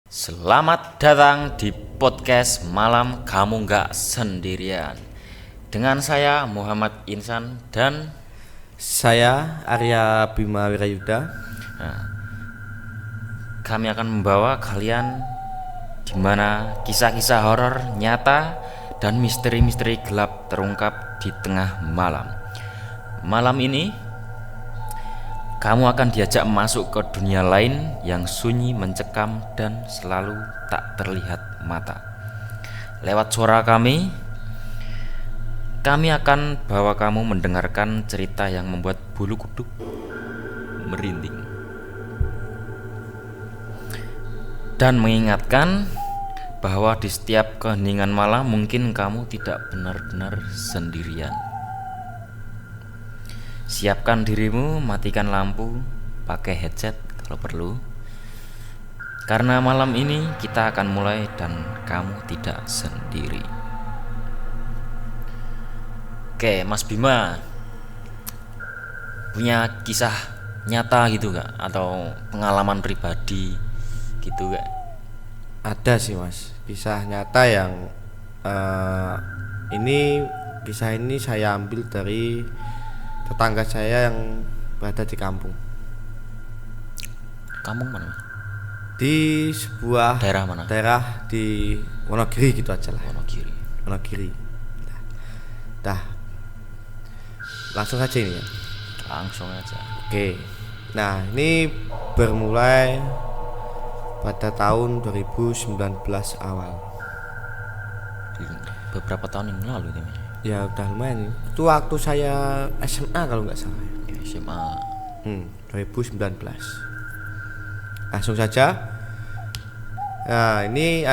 Selamat datang di podcast Malam Kamu Nggak Sendirian. Dengan saya Muhammad Insan dan Saya Arya Bima Wirayuda. kami akan membawa kalian di mana kisah-kisah horor nyata dan misteri-misteri gelap terungkap di tengah malam. Malam ini kamu akan diajak masuk ke dunia lain yang sunyi, mencekam, dan selalu tak terlihat mata. Lewat suara kami akan bawa kamu mendengarkan cerita yang membuat bulu kuduk merinding dan mengingatkan bahwa di setiap keheningan malam mungkin kamu tidak benar-benar sendirian. Siapkan dirimu, matikan lampu, pakai headset kalau perlu. Karena malam ini kita akan mulai dan kamu tidak sendiri. Oke, Mas Bima punya kisah nyata gitu gak? Atau pengalaman pribadi gitu gak? Ada sih mas, kisah nyata yang ini kisah ini saya ambil dari tetangga saya yang berada di kampung. Kampung mana? Di sebuah Daerah mana? daerah di Wonogiri gitu aja lah. Wonogiri. Wonogiri. Dah, langsung aja ini ya. Langsung aja. Oke. Nah, ini bermulai pada tahun 2019 awal. Beberapa tahun yang lalu ini. Ya udah lumayan. Itu waktu saya SMA kalau nggak salah. SMA. 2019. Langsung saja. Nah, ini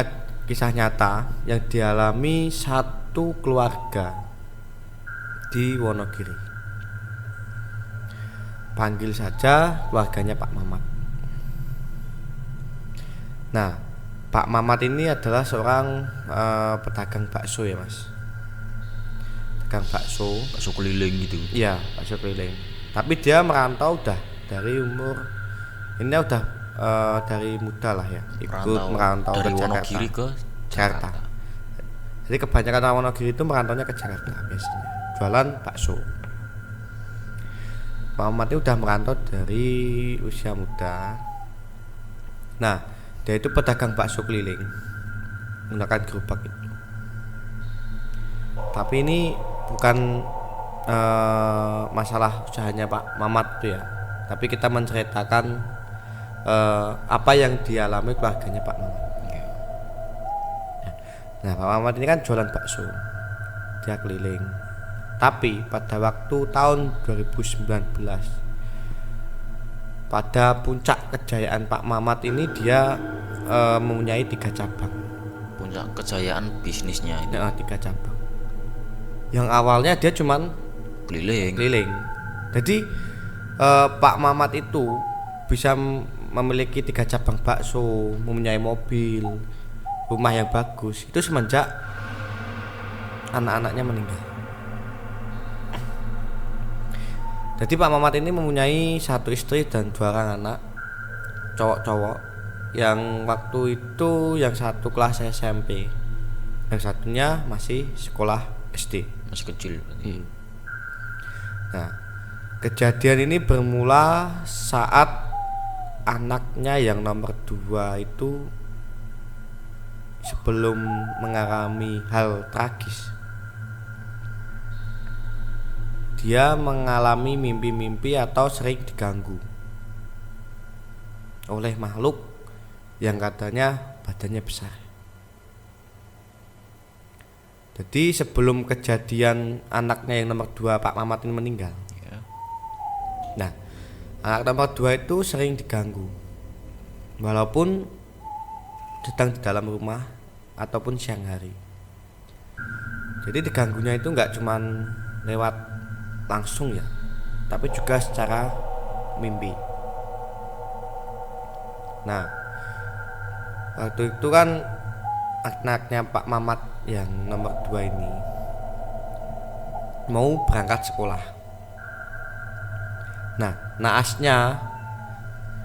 kisah nyata yang dialami satu keluarga di Wonogiri. Panggil saja keluarganya Pak Mamat. Nah, Pak Mamat ini adalah seorang pedagang bakso ya mas. Pedagang bakso keliling gitu. Iya, bakso keliling. Tapi dia merantau udah dari umur ini udah dari muda lah ya, ikut merantau dari ke Wonogiri ke Jakarta. Jadi kebanyakan orang Wonogiri itu merantaunya ke Jakarta biasanya, jualan bakso. Pak Mamat itu udah merantau dari usia muda. Nah, dia itu pedagang bakso keliling menggunakan gerobak itu. Tapi ini bukan masalah usahanya Pak Mamat itu ya, tapi kita menceritakan apa yang dialami keluarganya Pak Mamat. Nah, Pak Mamat ini kan jualan bakso, dia keliling. Tapi pada waktu tahun 2019, pada puncak kejayaan Pak Mamat ini dia mempunyai 3 cabang. Puncak kejayaan bisnisnya itu. Ya, 3 cabang. Yang awalnya dia cuman keliling. Jadi Pak Mamat itu bisa memiliki 3 cabang bakso, mempunyai mobil, rumah yang bagus itu semenjak anak-anaknya meninggal. Jadi Pak Mamat ini mempunyai 1 istri dan 2 orang anak cowok-cowok. Yang waktu itu yang satu kelas SMP, yang satunya masih sekolah SD, masih kecil berarti. Nah, kejadian ini bermula saat anaknya yang nomor 2 itu sebelum mengalami hal tragis, dia mengalami mimpi-mimpi atau sering diganggu oleh makhluk yang katanya badannya besar. Jadi sebelum kejadian anaknya yang nomor 2 Pak Mamat ini meninggal, nah anak nomor 2 itu sering diganggu walaupun sedang di dalam rumah ataupun siang hari. Jadi diganggunya itu nggak cuman lewat langsung ya, tapi juga secara mimpi. Nah, waktu itu kan anaknya Pak Mamat yang nomor 2 ini mau berangkat sekolah. Nah, naasnya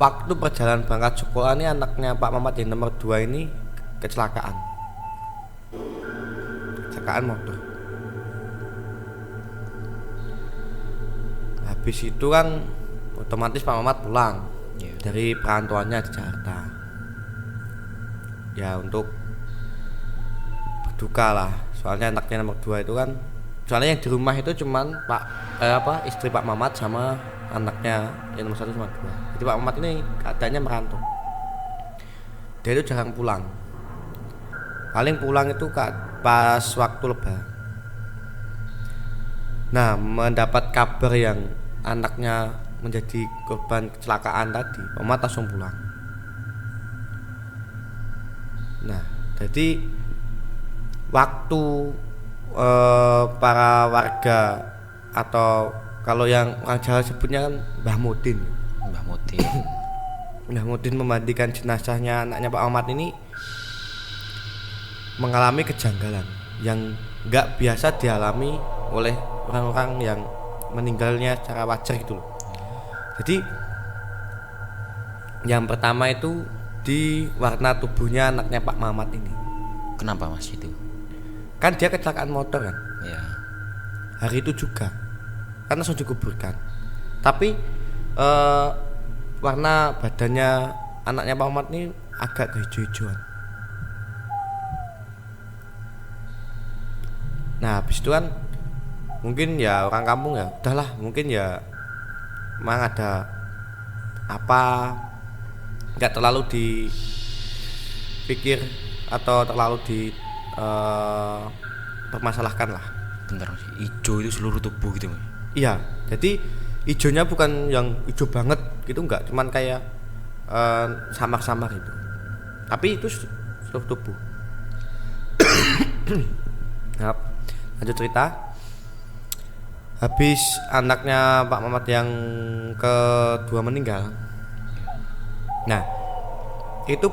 waktu perjalanan berangkat sekolah ini anaknya Pak Mamat yang nomor 2 ini kecelakaan motor. Habis itu kan otomatis Pak Mamat pulang dari perantauannya di Jakarta ya untuk berduka lah, soalnya anaknya nomor 2 itu kan, soalnya yang di rumah itu cuman istri Pak Mamat sama anaknya yang nomor 1 sama 2. Jadi Pak Mamat ini keadaannya merantau, dia itu jarang pulang, paling pulang itu pas waktu lebaran. Nah, mendapat kabar yang anaknya menjadi korban kecelakaan tadi, Pak Mamat langsung pulang. Nah, jadi waktu para warga atau kalau yang orang Jawa sebutnya kan Mbah Mudin memandikan jenazahnya anaknya Pak Mamat ini mengalami kejanggalan yang nggak biasa dialami oleh orang-orang yang meninggalnya secara wajar gitu loh. Jadi yang pertama itu di warna tubuhnya anaknya Pak Mamat ini. Kenapa Mas itu? Kan dia kecelakaan motor kan Ya. hari itu juga kan langsung dikuburkan, tapi warna badannya anaknya Pak Mamat ini agak kehijau-hijauan. Nah habis itu kan mungkin ya orang kampung ya udahlah, mungkin ya memang ada apa, nggak terlalu dipikir atau terlalu permasalahkan lah. Bentar Mas, hijau itu seluruh tubuh gitu Mas? Iya, jadi hijaunya bukan yang hijau banget gitu, enggak, cuman kayak samar-samar gitu, tapi itu seluruh tubuh. Nah, lanjut cerita. Habis anaknya Pak Mamat yang kedua meninggal, nah itu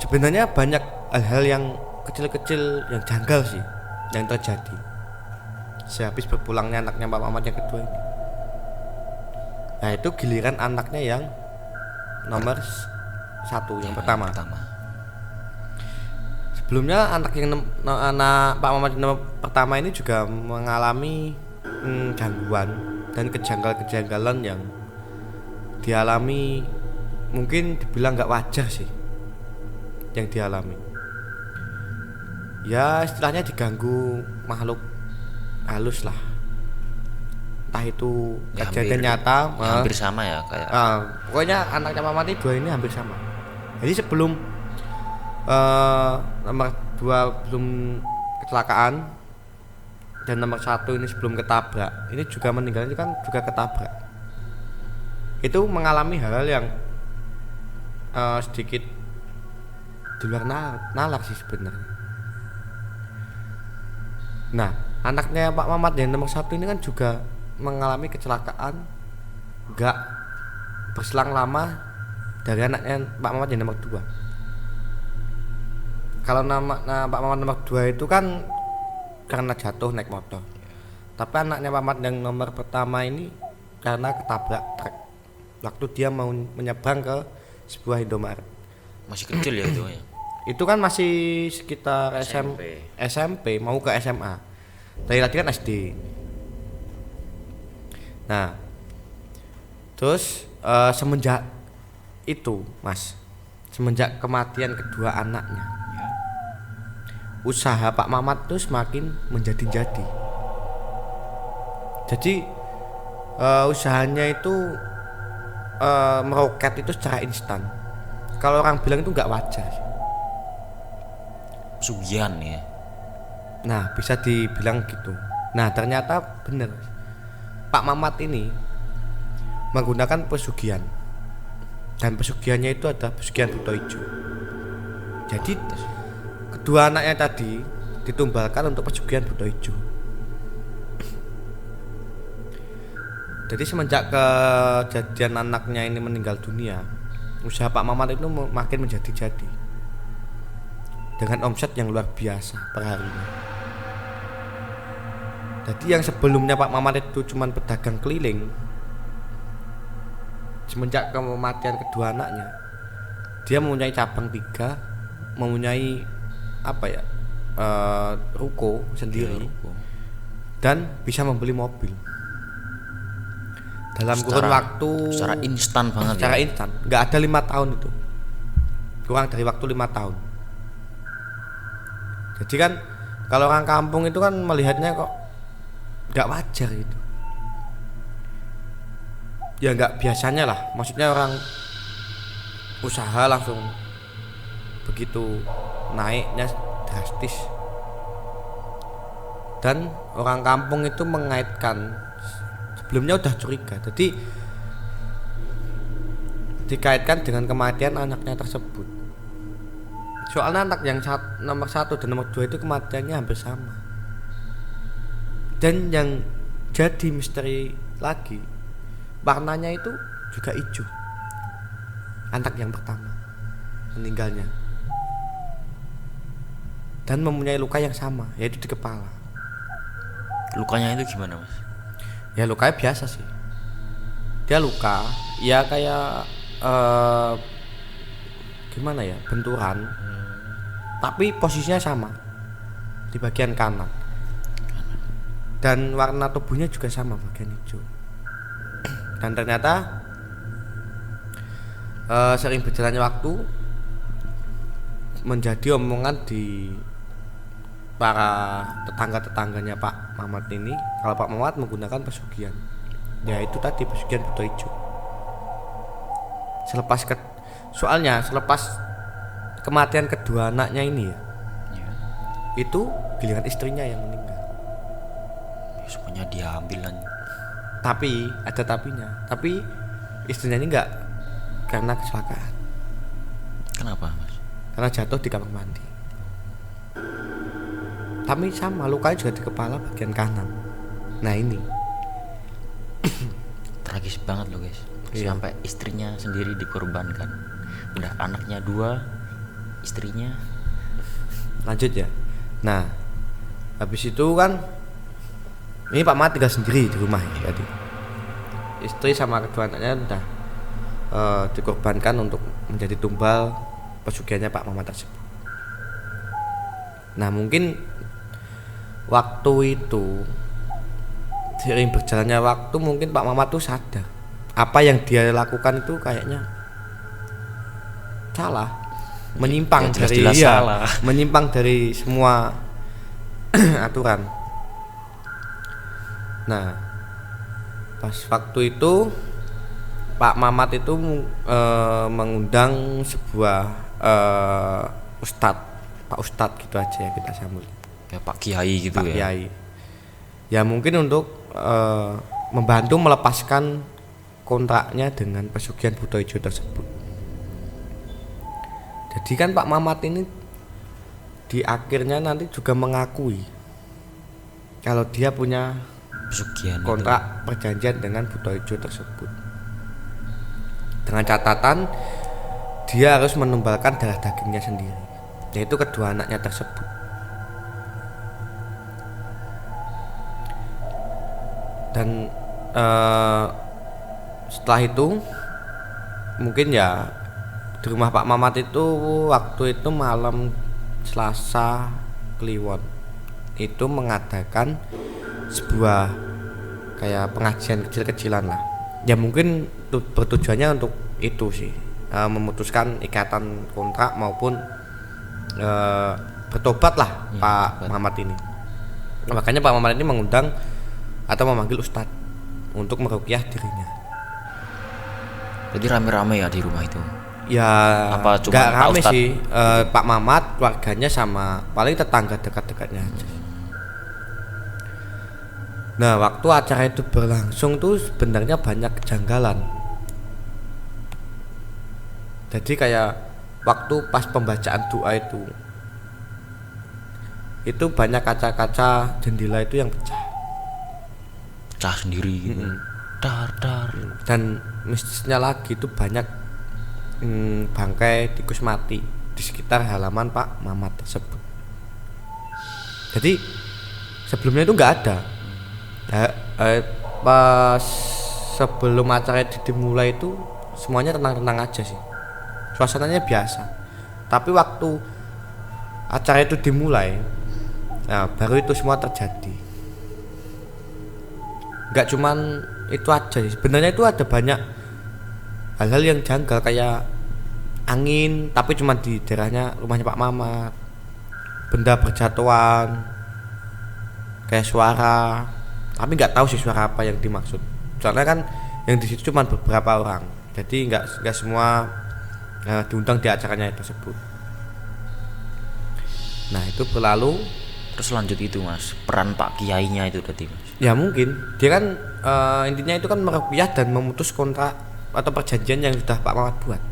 sebenarnya banyak hal-hal yang kecil-kecil yang janggal sih yang terjadi sehabis berpulangnya anaknya Pak Mamat yang kedua ini. Nah itu giliran anaknya yang nomor 1 yang pertama. Sebelumnya anak Pak Mamat yang nomor pertama ini juga mengalami gangguan dan kejanggalan yang dialami, mungkin dibilang nggak wajar sih yang dialami. Ya istilahnya diganggu makhluk halus lah, entah itu Ya, kejadian nyata hampir sama ya kayak pokoknya anaknya Pak Mamat dua ini hampir sama. Jadi sebelum nomor 2 belum kecelakaan dan nomor 1 ini sebelum ketabrak, ini juga meninggal, ini kan juga ketabrak. Itu mengalami hal-hal yang sedikit di luar nalar sih sebenarnya. Nah anaknya Pak Mamat yang nomor 1 ini kan juga mengalami kecelakaan gak berselang lama dari anaknya Pak Mamat yang nomor 2. Kalau Pak Mamat nomor 2 itu kan karena jatuh naik motor, tapi anaknya Pak Mamat yang nomor pertama ini karena ketabrak truk waktu dia mau menyeberang ke sebuah Indomaret. masih kecil ya itu ya. Itu kan masih sekitar SMP mau ke SMA. Tadi kan SD. Nah, terus semenjak itu, Mas, semenjak kematian kedua anaknya, usaha Pak Mamat tuh semakin menjadi-jadi. Jadi usahanya itu meroket itu secara instan. Kalau orang bilang itu nggak wajar. Sugihan ya. Nah bisa dibilang gitu. Nah ternyata benar, Pak Mamat ini menggunakan pesugihan, dan pesugihannya itu ada pesugihan buta hijau. Jadi kedua anaknya tadi ditumbalkan untuk pesugihan buta hijau. Jadi semenjak kejadian anaknya ini meninggal dunia, usaha Pak Mamat itu makin menjadi-jadi dengan omset yang luar biasa per harinya. Jadi yang sebelumnya Pak Mamat itu cuma pedagang keliling, semenjak kematian kedua anaknya, dia mempunyai cabang 3, mempunyai ruko sendiri, dan bisa membeli mobil dalam kurun waktu secara instan banget. Secara instan, nggak ada 5 tahun itu, kurang dari waktu 5 tahun. Jadi kan kalau orang kampung itu kan melihatnya kok nggak wajar itu. Ya nggak biasanya lah, maksudnya orang usaha langsung begitu naiknya drastis. Dan orang kampung itu mengaitkan, sebelumnya udah curiga, jadi dikaitkan dengan kematian anaknya tersebut. Soalnya anak yang nomor 1 dan nomor 2 itu kematiannya hampir sama. Dan yang jadi misteri lagi, warnanya itu juga hijau. Anak yang pertama meninggalnya, dan mempunyai luka yang sama, yaitu di kepala. Lukanya itu gimana, Mas? Ya lukanya biasa sih. Dia luka, ya kayak gimana ya, benturan, tapi posisinya sama di bagian kanan. Dan warna tubuhnya juga sama, bagian hijau. Dan ternyata sering berjalannya waktu menjadi omongan di para tetangga-tetangganya Pak Mamat ini, kalau Pak Mamat menggunakan pesugihan, ya itu tadi pesugihan buta hijau. Soalnya selepas kematian kedua anaknya ini ya, itu giliran istrinya yang meninggal. Semuanya diambilan. Tapi ada tapinya. Tapi istrinya ini enggak karena kecelakaan. Kenapa, Mas? Karena jatuh di kamar mandi. Tapi sama, lukanya juga di kepala bagian kanan. Nah ini tragis banget loh guys. Iya. Sampai istrinya sendiri dikorbankan. Udah anaknya 2, istrinya. Lanjut ya. Nah habis itu kan ini Pak Mat tinggal sendiri di rumah ya tadi. Istri sama kedua anaknya udah dikorbankan untuk menjadi tumbal pesugihannya Pak Mamat tersebut. Nah mungkin waktu itu, seiring berjalannya waktu, mungkin Pak Mamat tuh sadar apa yang dia lakukan itu kayaknya salah, menyimpang ya, dari salah. menyimpang dari semua aturan. Nah pas waktu itu Pak Mamat itu mengundang sebuah Pak Ustadz gitu aja ya kita sambut. Ya Pak Kiai gitu Pak ya. Kiai. Ya mungkin untuk membantu melepaskan kontraknya dengan pesugihan buta hijau tersebut. Jadi kan Pak Mamat ini di akhirnya nanti juga mengakui kalau dia punya Pesugihan kontrak perjanjian dengan buta hijau tersebut. Dengan catatan dia harus menumbalkan darah dagingnya sendiri, yaitu kedua anaknya tersebut. Dan setelah itu mungkin ya di rumah Pak Mamat itu waktu itu malam Selasa Kliwon itu mengadakan sebuah kayak pengajian kecil-kecilan lah. Ya mungkin bertujuannya untuk itu sih, memutuskan ikatan kontrak maupun bertobat lah ya, Pak Mamat ini. Makanya Pak Mamat ini mengundang atau memanggil ustadz untuk meruqyah dirinya. Jadi rame-rame ya di rumah itu? Ya apa cuma gak rame ustadz? sih, Pak Mamat, keluarganya sama paling tetangga dekat-dekatnya aja. Nah waktu acara itu berlangsung tuh sebenarnya banyak kejanggalan. Jadi kayak waktu pas pembacaan doa itu banyak kaca-kaca jendela itu yang pecah sendiri gitu. Dar. Dan mistisnya lagi itu banyak bangkai tikus mati di sekitar halaman Pak Mamat tersebut. Jadi sebelumnya itu nggak ada. Pas sebelum acara itu dimulai itu semuanya tenang-tenang aja sih, suasananya biasa. Tapi waktu acara itu dimulai, nah baru itu semua terjadi. Nggak cuman itu aja sih, sebenarnya itu ada banyak hal-hal yang janggal, kayak angin tapi cuma di daerahnya rumahnya Pak Mamat, benda berjatuhan, kayak suara, tapi nggak tahu sih suara apa yang dimaksud. Soalnya kan yang di situ cuma beberapa orang, jadi nggak semua diundang di acaranya tersebut. Nah itu berlalu. Terus lanjut itu Mas, peran Pak Kiainya itu tadi Mas. Ya mungkin dia kan intinya itu kan meruqyah dan memutus kontrak atau perjanjian yang sudah Pak Mamat buat.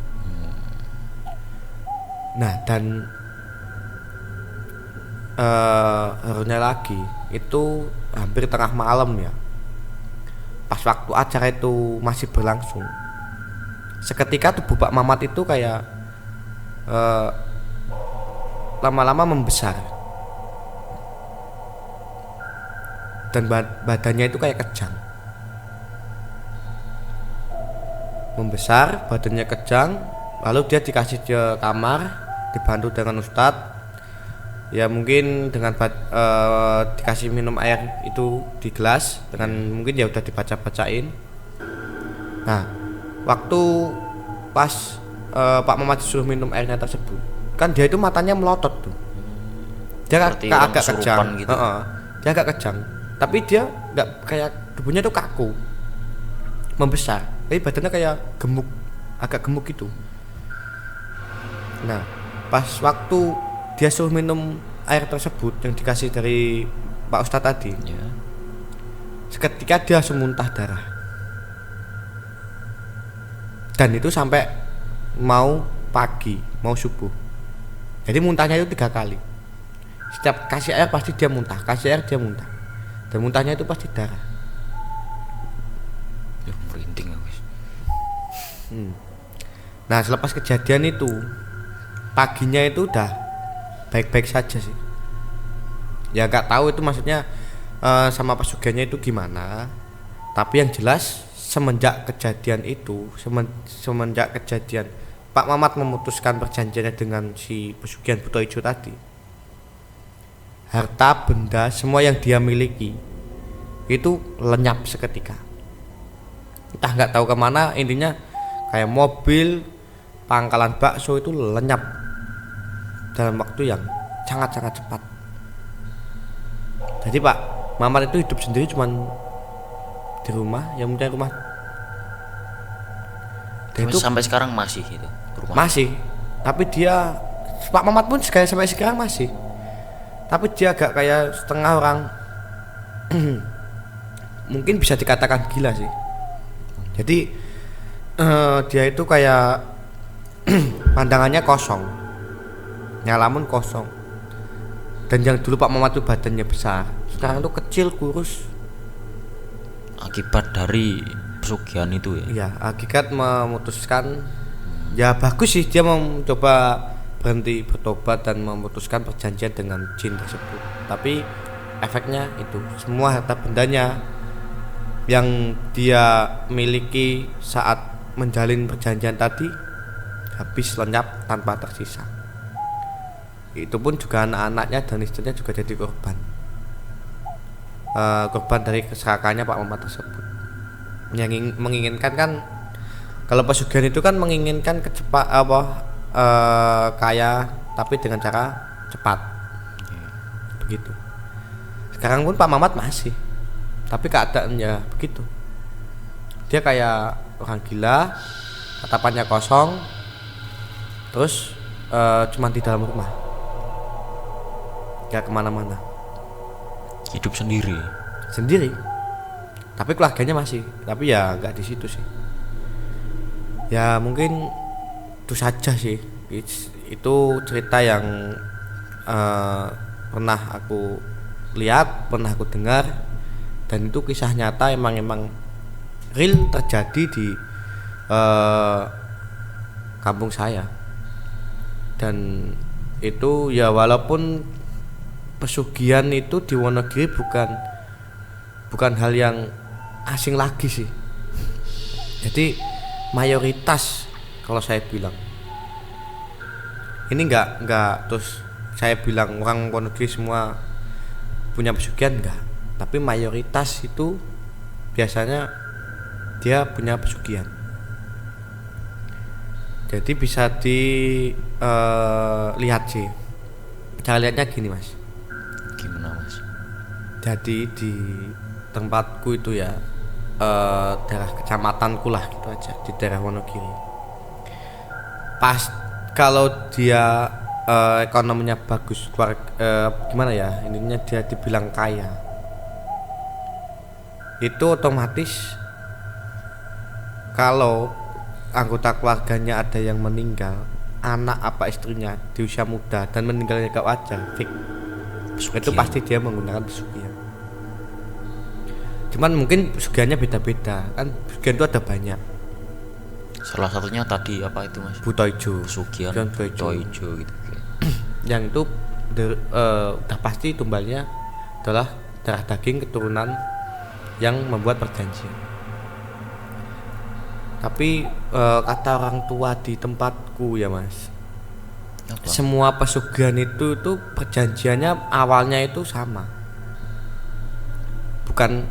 Nah dan harunya lagi itu hampir tengah malam ya, pas waktu acara itu masih berlangsung, seketika tubuh Pak Mamat itu kayak lama-lama membesar dan badannya itu kayak kejang, membesar, badannya kejang. Lalu dia dikasih ke kamar, dibantu dengan ustadz. Ya mungkin dengan dikasih minum air itu di gelas, dengan mungkin ya udah dibaca-bacain. Nah waktu pas Pak Mamat disuruh minum airnya tersebut, kan dia itu matanya melotot tuh, dia agak kejang gitu. Dia agak kejang, tapi dia nggak kayak tubuhnya tuh kaku, membesar, tapi badannya kayak gemuk, agak gemuk gitu. Nah pas waktu dia suruh minum air tersebut yang dikasih dari Pak Ustadz tadi, seketika dia langsung muntah darah, dan itu sampai mau pagi, mau subuh. Jadi muntahnya itu 3 kali. Setiap kasih air pasti dia muntah, kasih air dia muntah, dan muntahnya itu pasti darah. Ya merinding guys. Nah selepas kejadian itu, paginya itu udah baik-baik saja sih. Ya nggak tahu itu maksudnya sama pesugihannya itu gimana. Tapi yang jelas semenjak kejadian itu, semenjak kejadian Pak Mamat memutuskan perjanjiannya dengan si pesugihan Buto Ijo tadi, harta benda semua yang dia miliki itu lenyap seketika. Entah nggak tahu kemana, intinya kayak mobil, pangkalan bakso itu lenyap dalam waktu yang sangat-sangat cepat. Jadi Pak Mamat itu hidup sendiri cuman di rumah, yang punya rumah. Dan itu sampai sekarang masih itu rumah. Masih. Tapi dia Pak Mamat pun sampai sekarang masih. Tapi dia agak kayak setengah orang mungkin bisa dikatakan gila sih. Jadi dia itu kayak pandangannya kosong, nyalamun kosong. Dan yang dulu Pak Mamat itu badannya besar, sekarang tuh kecil, kurus. Akibat dari pesugihan itu ya? Iya, akibat memutuskan. Ya bagus sih, dia mau coba berhenti bertobat dan memutuskan perjanjian dengan jin tersebut. Tapi efeknya itu semua harta bendanya yang dia miliki saat menjalin perjanjian tadi habis, lenyap tanpa tersisa. Itu pun juga anak-anaknya dan istrinya juga jadi korban. Korban dari keserakahannya Pak Mamat tersebut. Yang menginginkan kan, kalau pesugihan itu kan menginginkan kaya tapi dengan cara cepat. Begitu. Sekarang pun Pak Mamat masih, tapi keadaannya begitu. Dia kayak orang gila, tatapannya kosong, terus cuma di dalam rumah, gak kemana-mana, hidup sendiri. Tapi keluarganya masih, tapi ya gak di situ sih. Ya mungkin itu saja sih. Itu cerita yang pernah aku lihat, pernah aku dengar, dan itu kisah nyata, emang real terjadi di kampung saya. Dan itu ya walaupun pesugihan itu di Wonogiri bukan hal yang asing lagi sih. Jadi mayoritas kalau saya bilang. Ini enggak terus saya bilang orang Wonogiri semua punya pesugihan, enggak. Tapi mayoritas itu biasanya dia punya pesugihan. Jadi bisa dilihat sih. Cara lihatnya gini mas. Gimana mas? Jadi di tempatku itu ya, daerah kecamatanku lah gitu aja, di daerah Wonogiri. Pas kalau dia ekonominya bagus, gimana ya, intinya dia dibilang kaya, itu otomatis kalau anggota keluarganya ada yang meninggal, anak apa istrinya di usia muda dan meninggalnya gak wajar, fix. Itu pasti dia menggunakan pesugihan. Cuman mungkin pesugihannya beda-beda, kan pesugihan itu ada banyak. Salah satunya tadi apa itu mas? Buto ijo, Pesugihan buto ijo gitu. Yang itu udah pasti tumbalnya adalah darah daging keturunan yang membuat perjanjian. Tapi kata orang tua di tempatku ya mas, apa? Semua pesugihan itu perjanjiannya awalnya itu sama, bukan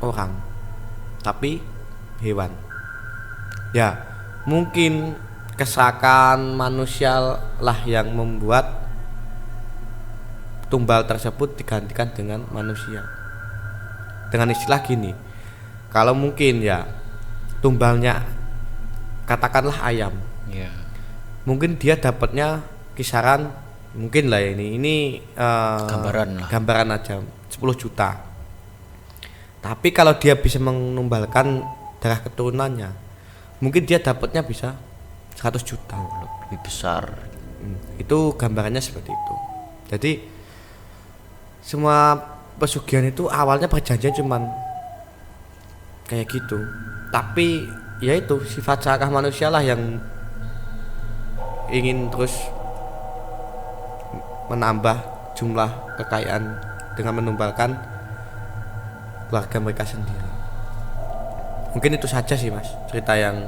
orang tapi hewan. Ya mungkin kesakan manusia lah yang membuat tumbal tersebut digantikan dengan manusia. Dengan istilah gini, kalau mungkin ya tumbalnya katakanlah ayam, mungkin dia dapatnya kisaran, mungkin lah ini gambaran aja 10 juta. Tapi kalau dia bisa menumbalkan darah keturunannya, mungkin dia dapatnya bisa 100 juta, lebih besar. Itu gambarannya seperti itu. Jadi semua pesugihan itu awalnya perjanjian cuman kayak gitu. Tapi ya itu sifat serakah manusia lah yang ingin terus menambah jumlah kekayaan dengan menumbalkan keluarga mereka sendiri. Mungkin itu saja sih mas cerita yang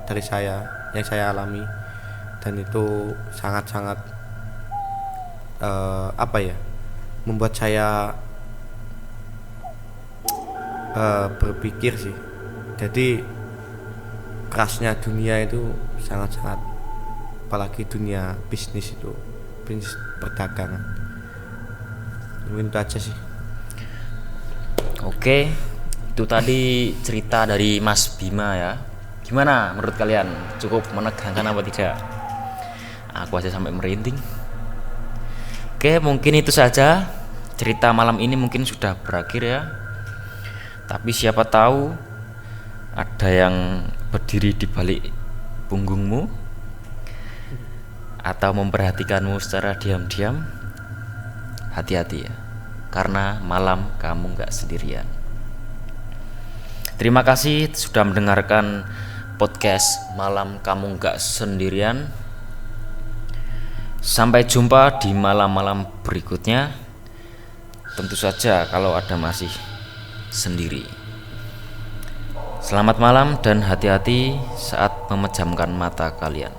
dari saya yang saya alami, dan itu sangat-sangat membuat saya berpikir sih. Jadi kerasnya dunia itu sangat-sangat, apalagi dunia bisnis itu, bisnis perdagangan. Mungkin itu aja sih. Oke, itu tadi cerita dari Mas Bima ya. Gimana menurut kalian? Cukup menegangkan apa tidak? Aku aja sampai merinding. Oke, mungkin itu saja cerita malam ini, mungkin sudah berakhir ya. Tapi siapa tahu ada yang berdiri di balik punggungmu atau memperhatikanmu secara diam-diam. Hati-hati ya, karena malam kamu gak sendirian. Terima kasih sudah mendengarkan podcast Malam Kamu Gak Sendirian. Sampai jumpa di malam-malam berikutnya. Tentu saja kalau ada masih sendiri. Selamat malam dan hati-hati saat memejamkan mata kalian.